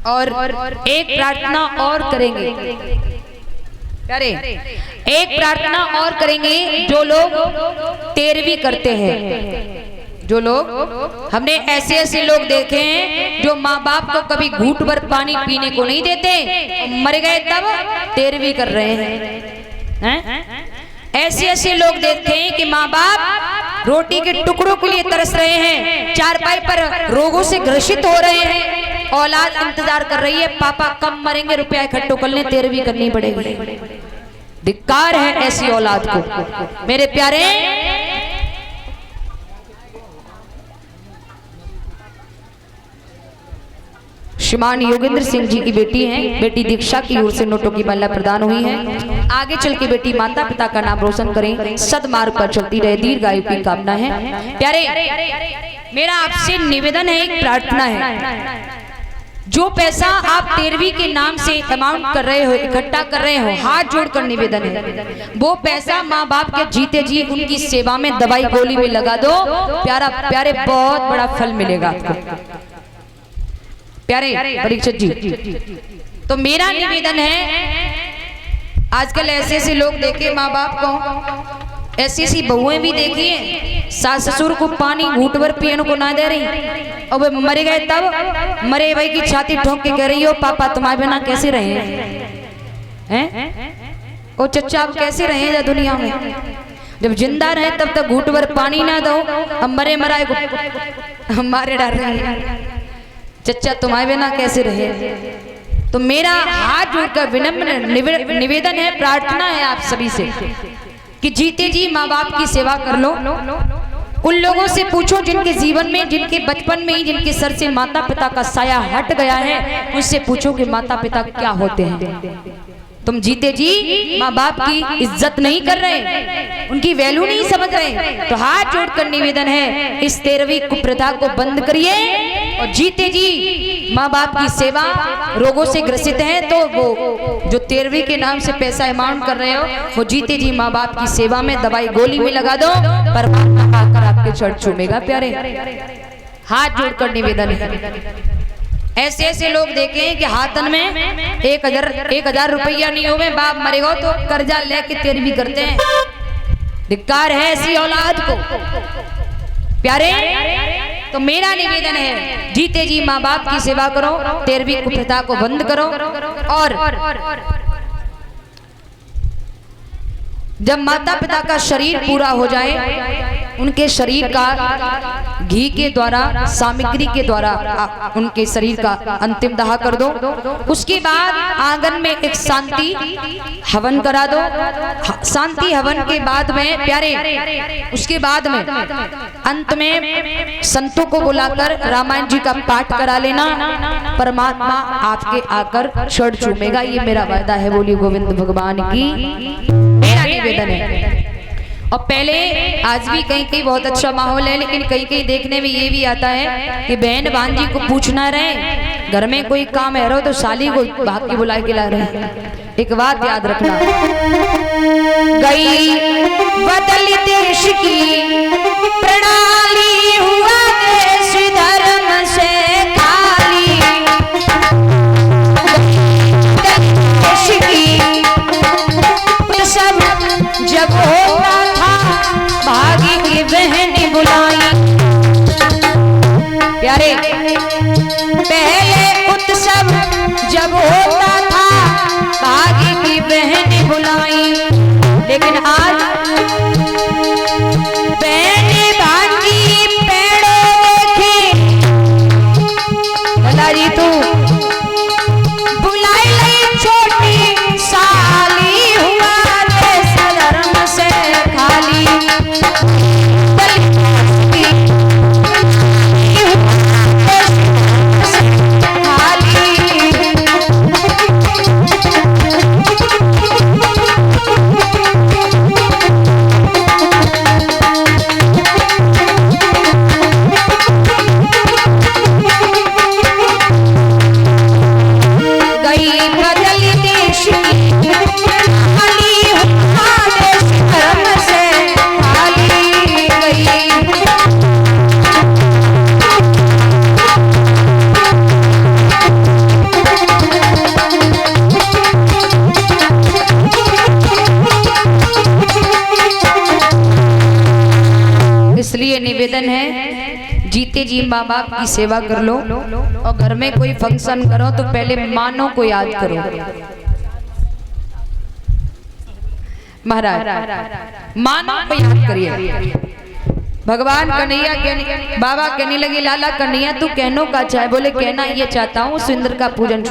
और एक प्रार्थना और करेंगे प्यारे, एक प्रार्थना और करेंगे। जो लोग 13वीं करते हैं, जो लोग, हमने ऐसे ऐसे लोग देखे हैं जो माँ बाप को कभी घूंट भर पानी पीने को नहीं देते, मर गए तब 13वीं कर रहे हैं। ऐसे ऐसे लोग देखते हैं कि माँ बाप रोटी के टुकड़ों के लिए तरस रहे हैं, चारपाई पर रोगों से ग्रसित हो रहे हैं, औलाद इंतजार कर रही है, पापा कब मरेंगे, रुपया इकट्ठा कर लें, 13वीं करनी पड़ेगी। धिक्कार है ऐसी औलाद को। मेरे प्यारे, श्रीमान योगेंद्र सिंह जी की बेटी हैं, बेटी दीक्षा की ओर से नोटों की माला प्रदान हुई है। आगे चल के बेटी माता पिता का नाम रोशन करें, सदमार्ग पर चलती रहे, दीर्घायु की कामना है। प्यारे, मेरा आपसे निवेदन है, एक प्रार्थना है। जो पैसा आप 13वीं के नाम से अमाउंट कर रहे हो, इकट्ठा कर रहे हो, हाथ जोड़कर निवेदन है, वो पैसा माँ बाप के जीते जी उनकी सेवा में, दवाई गोली में लगा दो। प्यारे बहुत बड़ा फल मिलेगा आपको। प्यारे परीक्षित जी, तो मेरा निवेदन है, आजकल ऐसे ऐसे लोग देखे माँ बाप को, ऐसी ऐसी बहुएं भी देखी हैं, सास ससुर को पानी घूंट भर पीने को ना दे रही, और वे मर गए तब मरे भाई की छाती ठोक के कह रही हो, पापा तुम्हारे बिना कैसे रहे हैं? ओ चच्चा आप कैसे रहे हैं दुनिया में? जब जिंदा रहे तब तक घूंट भर पानी ना दो, हम मरे मराए को हमारे डर रहे हैं, चच्चा तुम्हारे बिना कैसे रहे? तो मेरा हाथ जोड़कर विनम्र निवेदन है, प्रार्थना है आप सभी से कि जीते जी माँ बाप की सेवा कर लो। उन लोगों से पूछो जिनके जीवन में, जिनके बचपन में ही जिनके सर से माता पिता का साया हट गया है, उनसे पूछो कि माता पिता क्या होते हैं। तुम जीते जी माँ बाप की इज्जत नहीं कर रहे, उनकी वैल्यू नहीं समझ रहे, तो हाथ जोड़कर निवेदन है, इस 13वीं कुप्रथा को बंद करिए और जीते जी माँ बाप की सेवा। रोगों से ग्रसित हैं तो वो जो 13वीं के नाम से पैसा अमाउंट कर रहे हो, वो जीते जी माँ बाप की सेवा में, दवाई गोली में लगा दो, परमात्मा पाकर आपके चरण चूमेगा। प्यारे, हाथ जोड़कर निवेदन है। ऐसे ऐसे लोग देखे हैं कि हाथन में 1000 रुपया नहीं हो, बाप मरेगा तो कर्जा लेके 13वीं करते हैं। धिक्कार है ऐसी औलाद को। प्यारे, तो मेरा निवेदन है, जीते जी माँ बाप की सेवा करो, 13वीं कुप्रथा को बंद करो। और जब माता पिता का शरीर पूरा हो जाए, उनके शरीर का घी के द्वारा, सामग्री के द्वारा उनके शरीर का अंतिम दाह कर दो। उसके बाद आंगन में एक शांति हवन करा दो। शांति हवन के बाद में प्यारे, उसके बाद में अंत में संतों को बुलाकर रामायण जी का पाठ करा लेना, परमात्मा आपके आकर चरण चूमेगा। ये मेरा वादा है। बोलिए गोविंद भगवान की। मेरा निवेदन है। और पहले, आज भी कहीं कहीं बहुत अच्छा माहौल है, लेकिन कहीं कहीं देखने में ये भी आता है कि बहन भांजी को पूछना रहे, घर में कोई काम है रहो तो साली को भाग के बुला के ला रहे। एक बात याद रखना, गई बदल देश की प्रणाली, हुआ देश धर्म से खाली, देश की सब जब होता भागी की बहन बुलाई। प्यारे, पहले उत्सव जब होता था भागी की बहन बुलाई, लेकिन आज बहन भागी पेड़ों देखी, भला जी तू बुलाई ले छोटी साली, हुआ देश धर्म से खाली। निवेदन है, जीते जी माँ बाप की सेवा कर लो और घर में कोई फंक्शन करो तो पहले मानो को याद करो। महाराज मानो को याद करिए। भगवान कन्हैया बाबा कहने लगे लाला कन्हैया तू कहनो का चाहे? बोले कहना ये चाहता हूँ सुंदर का पूजन